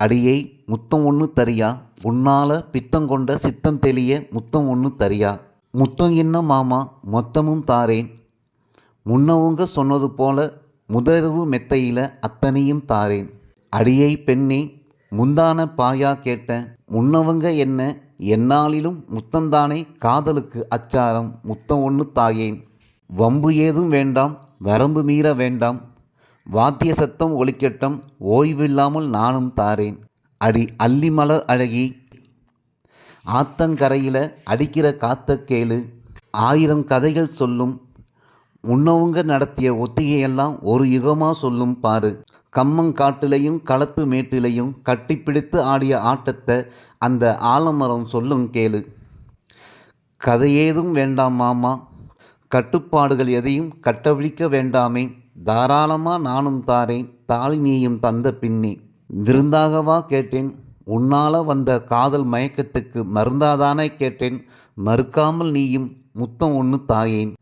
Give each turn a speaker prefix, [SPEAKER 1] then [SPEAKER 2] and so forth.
[SPEAKER 1] அடியை முத்தம் ஒன்று தரியா, உன்னால பித்தங்கொண்ட சித்தம் தெளிய முத்தம் ஒன்று தரியா. முத்தம் என்ன மாமா, மொத்தமும் தாரேன். முன்னவங்க சொன்னது போல முதலிரவு மெத்தையில அத்தனையும் தாரேன். அடியை பெண்ணே, முந்தான பாயா கேட்டேன். முன்னவங்க என்ன, எந்நாளிலும் முத்தந்தானே காதலுக்கு அச்சாரம். முத்தம் ஒன்று தாயேன். வம்பு ஏதும் வேண்டாம், வரம்பு மீற வேண்டாம். வாத்திய சத்தம் ஒலிக்கட்டும், ஓய்வில்லாமல் நானும் தாரேன். அடி அல்லி மலர் அழகி, ஆத்தங்கரையில் அடிக்கிற காத்த கேளு. 1000 கதைகள் சொல்லும், முன்னவங்க நடத்திய ஒத்திகையெல்லாம் ஒரு யுகமாக சொல்லும் பாரு. கம்மங்காட்டிலையும் களத்து மேட்டிலையும் கட்டிப்பிடித்து ஆடிய ஆட்டத்தை அந்த ஆலமரம் சொல்லும் கேளு. கதையேதும் வேண்டாம் மாமா, கட்டுப்பாடுகள் எதையும் கட்டவிழ்க்க வேண்டாமே. தாராளமாக நானும் தாரேன், தாலி நீயும் தந்த பின்னே. விருந்தாகவா கேட்டேன், உன்னால் வந்த காதல் மயக்கத்துக்கு மருந்தாதானே கேட்டேன். மறுக்காமல் நீயும் முத்தம் ஒன்று தாயேன்.